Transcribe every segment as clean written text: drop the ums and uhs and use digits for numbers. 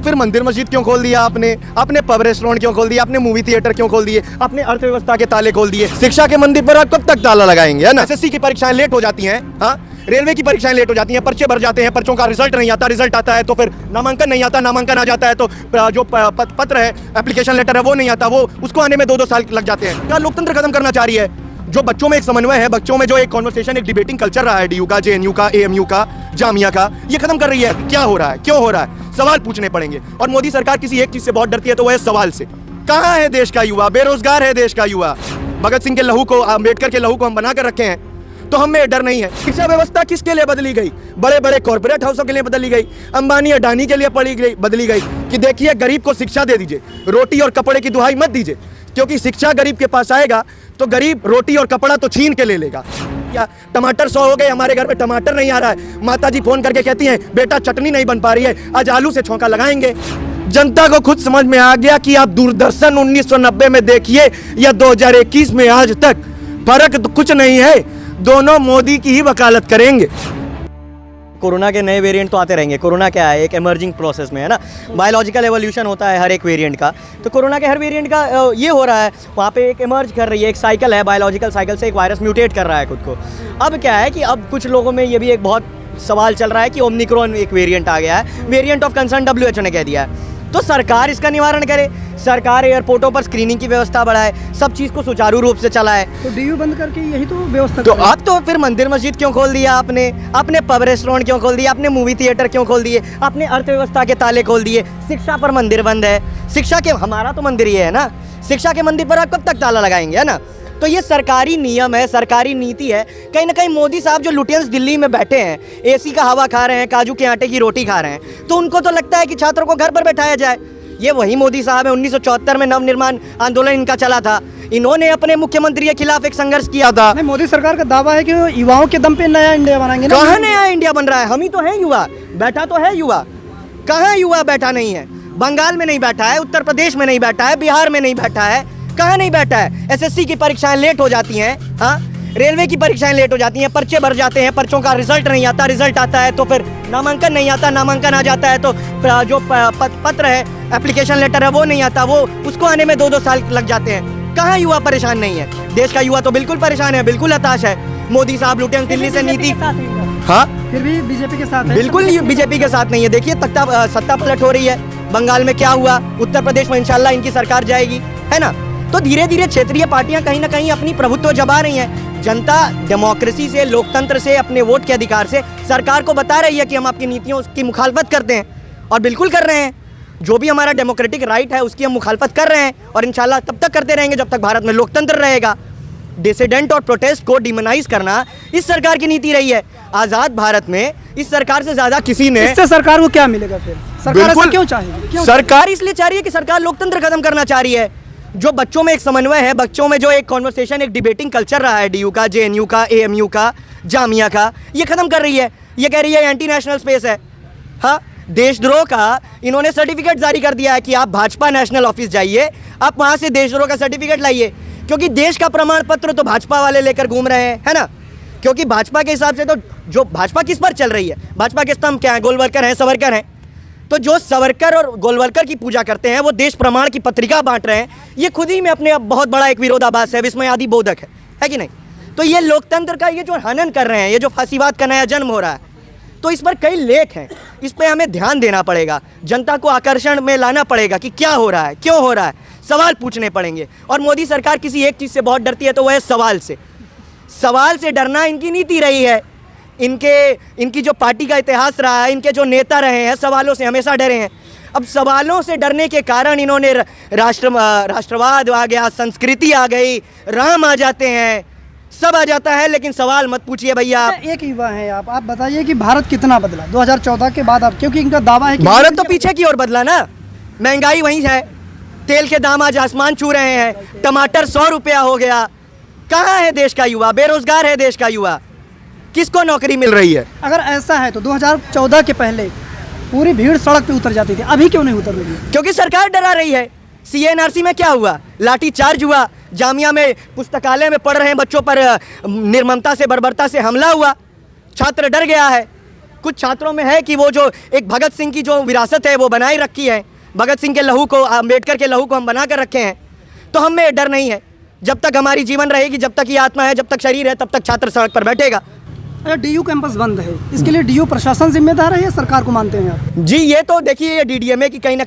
फिर मंदिर मस्जिद क्यों खोल दिया आपने? अपने पब रेस्टोरेंट क्यों खोल दिया? अपने मूवी थिएटर क्यों खोल दिए? अपने अर्थव्यवस्था के ताले खोल दिए। शिक्षा के मंदिर पर आप कब तक ताला लगाएंगे, है ना? एसएससी की परीक्षाएं लेट हो जाती हैं, हाँ, रेलवे की परीक्षाएं लेट हो जाती हैं, पर्चे भर जाते हैं, पर्चों का रिजल्ट नहीं आता, रिजल्ट आता है तो फिर नामांकन नहीं आता, नामांकन आ जाता है तो जो पत्र है, एप्लीकेशन लेटर है वो नहीं आता, वो उसको आने में 2-2 साल लग जाते हैं। क्या लोकतंत्र खत्म करना चाह रही है? जो बच्चों में एक समन्वय है, बच्चों में जो एक कॉन्वर्सेशन, एक डिबेटिंग कल्चर रहा है, डीयू का, जेएनयू का, एएमयू का, जामिया का, ये खत्म कर रही है। क्या हो रहा है, क्यों हो रहा है? सवाल पूछने पड़ेंगे। और मोदी सरकार किसी एक चीज से बहुत डरती है तो वह है सवाल से। कहाँ है देश का युवा? बेरोजगार है देश का युवा। भगत सिंह के लहू को, अम्बेडकर के लहू को हम बना कर रखे हैं, तो हमें डर नहीं है। शिक्षा व्यवस्था किसके लिए बदली गई? बड़े बड़े कॉर्पोरेट हाउसों के लिए बदली गई, अंबानी अडानी के लिए बदली गई कि देखिए गरीब को शिक्षा दे दीजिए, रोटी और कपड़े की दुहाई मत दीजिए, क्योंकि शिक्षा गरीब के पास आएगा तो गरीब रोटी और कपड़ा तो छीन के ले लेगा। या टमाटर 100 हो गए, हमारे घर में टमाटर नहीं आ रहा है, माताजी फोन करके कहती हैं बेटा चटनी नहीं बन पा रही है, आज आलू से छौंका लगाएंगे। जनता को खुद समझ में आ गया कि आप दूरदर्शन 1990 में देखिए या 2021 में आज तक फर्क तो कुछ नहीं है, दोनों मोदी की ही वकालत करेंगे। कोरोना के नए वेरिएंट तो आते रहेंगे। कोरोना क्या है, एक एमर्जिंग प्रोसेस में है ना, बायोलॉजिकल एवोल्यूशन होता है हर एक वेरिएंट का। तो कोरोना के हर वेरिएंट का ये हो रहा है, वहाँ पे एक इमर्ज कर रही है, एक साइकिल है, बायोलॉजिकल साइकिल से एक वायरस म्यूटेट कर रहा है खुद को। अब क्या है कि अब कुछ लोगों में ये भी एक बहुत सवाल चल रहा है कि ओमिक्रॉन एक वेरिएंट आ गया है, वेरिएंट ऑफ कंसर्न WHO ने कह दिया है। तो सरकार इसका निवारण करे, सरकार एयरपोर्टों पर स्क्रीनिंग की व्यवस्था बढ़ाए, सब चीज़ को सुचारू रूप से चलाए। तो डीयू बंद करके यही तो व्यवस्था। तो अब तो फिर मंदिर मस्जिद क्यों खोल दिया आपने? अपने पब रेस्टोरेंट क्यों खोल दिया? अपने मूवी थिएटर क्यों खोल दिए? अपने अर्थव्यवस्था के ताले खोल दिए। शिक्षा पर मंदिर बंद है। शिक्षा के, हमारा तो मंदिर ये है ना, शिक्षा के मंदिर पर आप कब तक ताला लगाएंगे, है ना? तो ये सरकारी नियम है, सरकारी नीति है। कहीं ना कहीं मोदी साहब जो लुटियंस दिल्ली में बैठे हैं, एसी का हवा खा रहे हैं, काजू के आटे की रोटी खा रहे हैं, तो उनको तो लगता है कि छात्रों को घर पर बैठाया जाए। ये वही मोदी साहब है, 1974 में नवनिर्माण आंदोलन इनका चला था, इन्होंने अपने मुख्यमंत्री के खिलाफ एक संघर्ष किया था। नहीं, मोदी सरकार का दावा है कि युवाओं के दम पे नया इंडिया बनाएंगे। कहाँ नया इंडिया बन रहा है? हम ही तो हैं युवा, बैठा तो है युवा। कहाँ युवा बैठा नहीं है? बंगाल में नहीं बैठा है, उत्तर प्रदेश में नहीं बैठा है, बिहार में नहीं बैठा है, कहाँ नहीं बैठा है? एसएससी की परीक्षाएं लेट हो जाती हैं, हाँ, रेलवे की परीक्षाएं लेट हो जाती हैं, पर्चे भर जाते हैं, पर्चों का रिजल्ट नहीं आता, रिजल्ट आता है तो फिर नामांकन नहीं आता, नामांकन आ जाता है तो जो पत्र है, एप्लीकेशन लेटर है वो नहीं आता, वो उसको आने में 2-2 साल लग जाते हैं। कहाँ युवा परेशान नहीं है? देश का युवा तो बिल्कुल परेशान है, बिल्कुल हताश है। मोदी साहब लुटेंस दिल्ली से नीति, हाँ, फिर भी बीजेपी के साथ है। बिल्कुल बीजेपी के साथ नहीं है। देखिए सत्ता पलट हो रही है, बंगाल में क्या हुआ, उत्तर प्रदेश में इंशाल्लाह इनकी सरकार जाएगी, है ना? तो धीरे धीरे क्षेत्रीय पार्टियां कहीं ना कहीं अपनी प्रभुत्व जमा रही हैं। जनता डेमोक्रेसी से, लोकतंत्र से, अपने वोट के अधिकार से सरकार को बता रही है कि हम आपकी नीतियों की मुखालफत करते हैं, और बिल्कुल कर रहे हैं। जो भी हमारा डेमोक्रेटिक राइट है उसकी हम मुखालफत कर रहे हैं, और इंशाल्लाह तब तक करते रहेंगे जब तक भारत में लोकतंत्र रहेगा। डिसिडेंट और प्रोटेस्ट को डिमोनाइज करना इस सरकार की नीति रही है। आज़ाद भारत में इस सरकार से ज़्यादा किसी ने, इससे सरकार को क्या मिलेगा फिर? सरकार ऐसा क्यों चाहेगी? सरकार इसलिए चाह रही है कि सरकार लोकतंत्र खत्म करना चाह रही है। जो बच्चों में एक समन्वय है, बच्चों में जो एक कॉन्वर्सेशन, एक डिबेटिंग कल्चर रहा है, डीयू का, जेएनयू का, एएमयू का, जामिया का, ये खत्म कर रही है। ये कह रही है एंटी नेशनल स्पेस है, हाँ, देशद्रोह का इन्होंने सर्टिफिकेट जारी कर दिया है कि आप भाजपा नेशनल ऑफिस जाइए, आप वहाँ से देशद्रोह का सर्टिफिकेट लाइए, क्योंकि देश का प्रमाण पत्र तो भाजपा वाले लेकर घूम रहे हैं, है ना? क्योंकि भाजपा के हिसाब से तो जो भाजपा किस पर चल रही है, भाजपा के स्तंभ क्या है? गोलवलकर हैं, सावरकर हैं। तो जो सावरकर और गोलवलकर की पूजा करते हैं वो देश प्रमाण की पत्रिका बांट रहे हैं, ये खुद ही में अपने अब बहुत बड़ा एक विरोधाभास है, विस्मयादि बोधक है कि नहीं? तो ये लोकतंत्र का ये जो हनन कर रहे हैं, ये जो फांसीवाद का नया जन्म हो रहा है, तो इस पर कई लेख हैं, इस पर हमें ध्यान देना पड़ेगा, जनता को आकर्षण में लाना पड़ेगा कि क्या हो रहा है, क्यों हो रहा है, सवाल पूछने पड़ेंगे। और मोदी सरकार किसी एक चीज़ से बहुत डरती है तो वह है सवाल से। सवाल से डरना इनकी नीति रही है। इनकी जो पार्टी का इतिहास रहा है, इनके जो नेता रहे हैं, सवालों से हमेशा डरे हैं। अब सवालों से डरने के कारण इन्होंने राष्ट्रवाद आ गया, संस्कृति आ गई, राम आ जाते हैं, सब आ जाता है, लेकिन सवाल मत पूछिए भैया। एक युवा है आप बताइए कि भारत कितना बदला 2014 के बाद? आप, क्योंकि इनका दावा है कि भारत तो पीछे की ओर बदला ना, महंगाई वहीं है, तेल के दाम आज आसमान छू रहे हैं, टमाटर 100 रुपया हो गया। कहाँ है देश का युवा? बेरोजगार है देश का युवा, किसको नौकरी मिल रही है? अगर ऐसा है तो 2014 के पहले पूरी भीड़ सड़क पे उतर जाती थी, अभी क्यों नहीं उतर रही है? क्योंकि सरकार डरा रही है। CNRC में क्या हुआ? लाठीचार्ज हुआ, जामिया में पुस्तकालय में पढ़ रहे बच्चों पर निर्ममता से, बर्बरता से हमला हुआ, छात्र डर गया है। कुछ छात्रों में है कि वो जो एक भगत सिंह की जो विरासत है वो बनाए रखी है, भगत सिंह के लहू को, अम्बेडकर के लहू को हम बना कर रखे हैं। तो हम में डर नहीं है। जब तक हमारी जीवन रहेगी, जब तक ये आत्मा है, जब तक शरीर है, तब तक छात्र सड़क पर बैठेगा। अच्छा, डीयू कैंपस बंद है, इसके लिए डीयू प्रशासन जिम्मेदार है या सरकार को मानते हैं आप? जी, ये तो देखिए, ये डीडीएमए की कहीं ना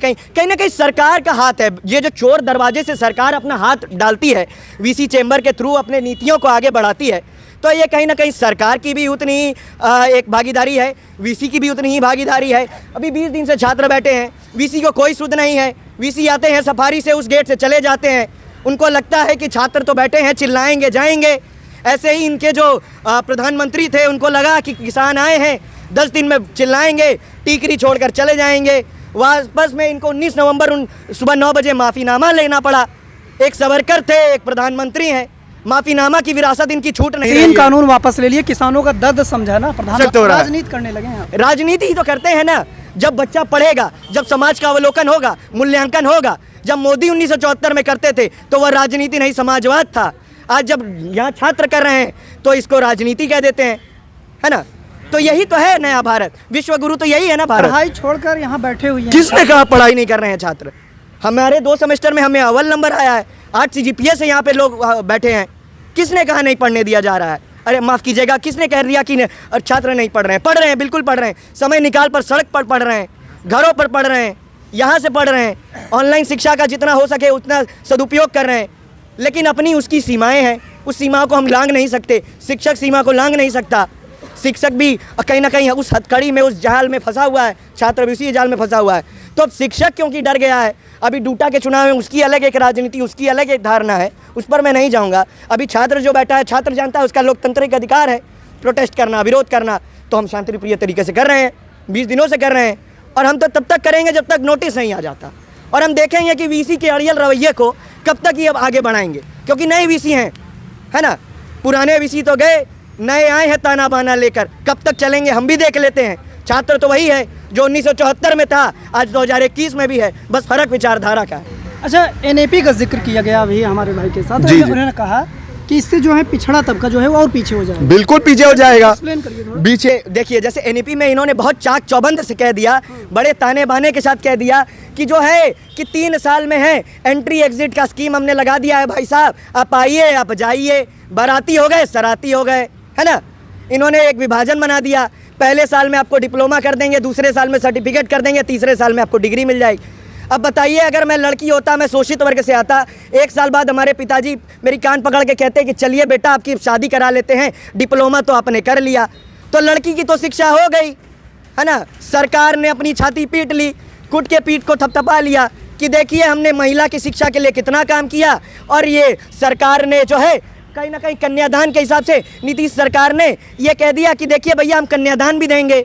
कहीं सरकार का हाथ है। ये जो चोर दरवाजे से सरकार अपना हाथ डालती है, वीसी चैम्बर के थ्रू अपने नीतियों को आगे बढ़ाती है, तो ये कहीं ना कहीं सरकार की भी उतनी एक भागीदारी है, वीसी की भी उतनी ही भागीदारी है। अभी 20 दिन से छात्र बैठे हैं, वीसी को कोई सुध नहीं है। वीसी आते हैं सफारी से, उस गेट से चले जाते हैं। उनको लगता है कि छात्र तो बैठे हैं, चिल्लाएंगे जाएंगे। ऐसे ही इनके जो प्रधानमंत्री थे, उनको लगा कि किसान आए हैं, 10 दिन में चिल्लाएंगे, टीकरी छोड़कर चले जाएंगे। वापस में इनको 19 नवंबर सुबह 9 बजे माफ़ीनामा लेना पड़ा। एक सावरकर थे, एक प्रधानमंत्री हैं, माफ़ीनामा की विरासत इनकी छूट नहीं रही है। 3 कानून वापस ले लिए, किसानों का दर्द समझा ना प्रधानमंत्री, हो रहा है। राजनीति करने लगे हैं आप। राजनीति ही तो करते हैं ना। जब बच्चा पढ़ेगा, जब समाज का अवलोकन होगा, मूल्यांकन होगा। जब मोदी 1974 में करते थे तो वह राजनीति नहीं, समाजवाद था। आज जब यहाँ छात्र कर रहे हैं तो इसको राजनीति कह देते हैं, है ना। तो यही तो है नया भारत, विश्व गुरु तो यही है ना भारत। पढ़ाई छोड़कर यहाँ बैठे हुए हैं। किसने कहा पढ़ाई नहीं कर रहे हैं छात्र? हमारे 2 सेमेस्टर में हमें अव्वल नंबर आया है, 8 CGPA से यहाँ पे लोग बैठे हैं। किसने कहा नहीं पढ़ने दिया जा रहा है? अरे माफ़ कीजिएगा, किसने कह दिया कि छात्र नहीं पढ़ रहे हैं? पढ़ रहे हैं, बिल्कुल पढ़ रहे हैं। समय निकाल पर सड़क पर पढ़ रहे हैं, घरों पर पढ़ रहे हैं, यहाँ से पढ़ रहे हैं। ऑनलाइन शिक्षा का जितना हो सके उतना सदुपयोग कर रहे हैं, लेकिन अपनी उसकी सीमाएं हैं। उस सीमा को हम लांघ नहीं सकते। शिक्षक सीमा को लांघ नहीं सकता। शिक्षक भी कहीं ना कहीं उस हथकड़ी में, उस जाल में फंसा हुआ है, छात्र भी उसी जाल में फंसा हुआ है। तो अब शिक्षक क्योंकि डर गया है, अभी डूटा के चुनाव में उसकी अलग एक राजनीति, उसकी अलग एक धारणा है, उस पर मैं नहीं जाऊँगा। अभी छात्र जो बैठा है, छात्र जानता है उसका लोकतांत्रिक अधिकार है प्रोटेस्ट करना, विरोध करना। तो हम शांतिप्रिय तरीके से कर रहे हैं, 20 दिनों से कर रहे हैं, और हम तो तब तक करेंगे जब तक नोटिस नहीं आ जाता। और हम देखेंगे कि वीसी के अड़ियल रवैये को कब तक ये अब आगे बढ़ाएंगे, क्योंकि नए वीसी हैं, है ना। पुराने वीसी तो गए, नए आए हैं ताना बाना लेकर। कब तक चलेंगे हम भी देख लेते हैं। छात्र तो वही है जो 1974 में था, आज 2021 में भी है, बस फर्क विचारधारा का है। अच्छा, NAP का जिक्र किया गया अभी हमारे भाई के साथ। जी, उन्होंने कहा कि इससे जो है पिछड़ा तबका जो है वो और पीछे हो जाएगा। बिल्कुल पीछे हो जाएगा। एक्सप्लेन करिए थोड़ा। पीछे देखिए, जैसे NAP में इन्होंने बहुत चाक चौबंद से कह दिया, बड़े ताने बाने के साथ कह दिया कि जो है कि 3 साल में है एंट्री एग्जिट का स्कीम हमने लगा दिया है। भाई साहब, आप आइए, आप जाइए, बाराती हो गए, सराती हो गए, है ना। इन्होंने एक विभाजन बना दिया। पहले साल में आपको डिप्लोमा कर देंगे, दूसरे साल में सर्टिफिकेट कर देंगे, तीसरे साल में आपको डिग्री मिल जाएगी। अब बताइए, अगर मैं लड़की होता, मैं शोषित वर्ग से आता, 1 साल बाद हमारे पिताजी मेरी कान पकड़ के कहते कि चलिए बेटा आपकी शादी करा लेते हैं, डिप्लोमा तो आपने कर लिया, तो लड़की की तो शिक्षा हो गई, है ना। सरकार ने अपनी छाती पीट ली, कुट के पीठ को थपथपा लिया कि देखिए हमने महिला की शिक्षा के लिए कितना काम किया। और ये सरकार ने जो है कहीं ना कहीं कन्यादान के हिसाब से नीतीश सरकार ने ये कह दिया कि देखिए भैया हम कन्यादान भी देंगे।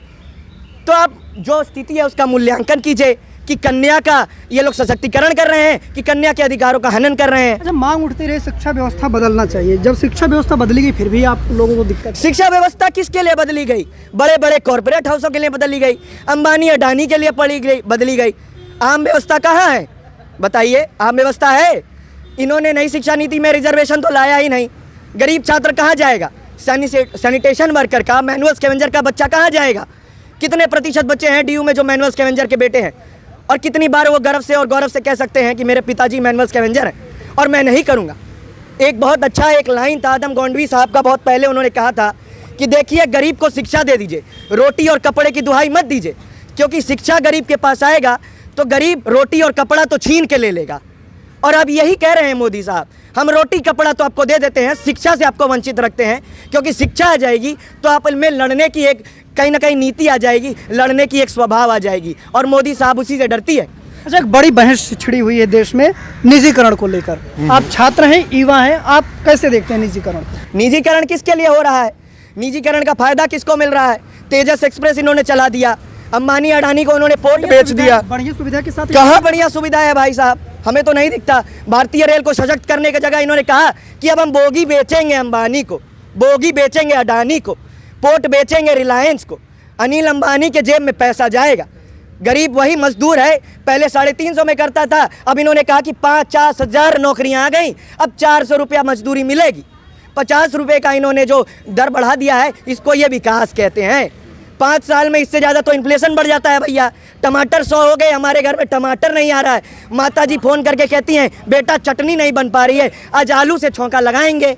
तो अब जो स्थिति है उसका मूल्यांकन कीजिए कि कन्या का ये लोग सशक्तिकरण कर रहे हैं कि कन्या के अधिकारों का हनन कर रहे हैं। अच्छा, मांग उठती रही शिक्षा व्यवस्था बदलना चाहिए। जब शिक्षा व्यवस्था बदली गई फिर भी आप लोगों को दिक्कत? शिक्षा व्यवस्था किसके लिए बदली गई? बड़े बड़े कॉरपोरेट हाउसों के लिए बदली गई, अंबानी अडानी के लिए बदली गई। आम व्यवस्था कहाँ है बताइए? आम व्यवस्था है? इन्होंने नई शिक्षा नीति में रिजर्वेशन तो लाया ही नहीं। गरीब छात्र कहाँ जाएगा? सैनिटेशन वर्कर का, मैनुअल स्कैवेंजर का बच्चा कहाँ जाएगा? कितने प्रतिशत बच्चे हैं DU में जो मैनुअल स्कैवेंजर के बेटे हैं? और कितनी बार वो गर्व से और गौरव से कह सकते हैं कि मेरे पिताजी मैनुअल स्कैवेंजर हैं और मैं नहीं करूँगा। एक बहुत अच्छा एक लाइन था आदम गोंडवी साहब का, बहुत पहले उन्होंने कहा था कि देखिए गरीब को शिक्षा दे दीजिए, रोटी और कपड़े की दुहाई मत दीजिए, क्योंकि शिक्षा गरीब के पास आएगा तो गरीब रोटी और कपड़ा तो छीन के ले लेगा। और अब यही कह रहे हैं मोदी साहब, हम रोटी कपड़ा तो आपको दे देते हैं, शिक्षा से आपको वंचित रखते हैं, क्योंकि शिक्षा आ जाएगी तो आप में लड़ने की एक कहीं ना कहीं नीति आ जाएगी, लड़ने की एक स्वभाव आ जाएगी, और मोदी साहब उसी से डरती है। अच्छा, एक बड़ी बहस छिड़ी हुई है देश में निजीकरण को लेकर। आप छात्र हैं, युवा हैं, आप कैसे देखते हैं निजीकरण? निजीकरण किसके लिए हो रहा है? निजीकरण का फायदा किसको मिल रहा है? तेजस एक्सप्रेस इन्होंने चला दिया, अंबानी अडानी को उन्होंने पोर्ट बेच दिया। बढ़िया सुविधा के साथ कहाँ बढ़िया सुविधा है भाई साहब? हमें तो नहीं दिखता। भारतीय रेल को सशक्त करने की जगह इन्होंने कहा कि अब हम बोगी बेचेंगे अंबानी को, बोगी बेचेंगे अडानी को, पोर्ट बेचेंगे रिलायंस को। अनिल अंबानी के जेब में पैसा जाएगा। गरीब वही मजदूर है, पहले 350 में करता था, अब इन्होंने कहा कि 50 हज़ार नौकरियां आ गई, अब 400 रुपया मजदूरी मिलेगी। 50 रुपये का इन्होंने जो दर बढ़ा दिया है, इसको ये विकास कहते हैं। 5 साल में इससे ज़्यादा तो इन्फ्लेशन बढ़ जाता है भैया। टमाटर 100 हो गए, हमारे घर में टमाटर नहीं आ रहा है। माता जी फ़ोन करके कहती हैं बेटा चटनी नहीं बन पा रही है, आज आलू से छौंका लगाएंगे।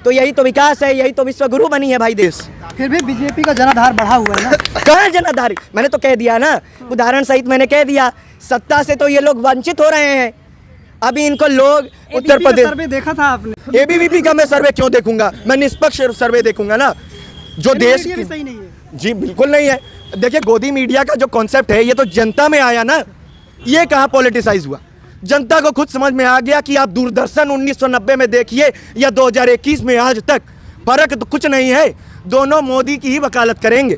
तो यही तो विकास है, यही तो विश्वगुरु बनी है भाई देश। फिर भी बीजेपी का जनाधार बढ़ा हुआ है ना। कहाँ जनाधारी, मैंने तो कह दिया ना, उदाहरण सहित मैंने कह दिया, सत्ता से तो ये लोग वंचित हो रहे हैं। अभी इनको लोग उत्तर ABVP का प्रदेश, सर्वे देखा था आपने? एबीवीपी का मैं सर्वे क्यों देखूंगा, मैं निष्पक्ष सर्वे देखूंगा ना। जो देश मीडिया की, भी सही नहीं है। जी बिल्कुल नहीं है। देखिए गोदी मीडिया का जो कॉन्सेप्ट है ये तो जनता में आया ना, ये कहाँ पॉलिटिसाइज हुआ। जनता को खुद समझ में आ गया कि आप दूरदर्शन 1990 में देखिए या 2021 में आज तक, फर्क तो कुछ नहीं है, दोनों मोदी की ही वकालत करेंगे।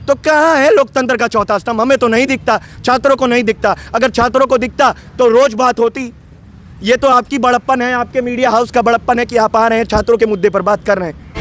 तो कहाँ है लोकतंत्र का चौथा स्तंभ, हमें तो नहीं दिखता, छात्रों को नहीं दिखता। अगर छात्रों को दिखता तो रोज बात होती। ये तो आपकी बड़प्पन है, आपके मीडिया हाउस का बड़प्पन है कि आप आ रहे हैं छात्रों के मुद्दे पर बात कर रहे हैं।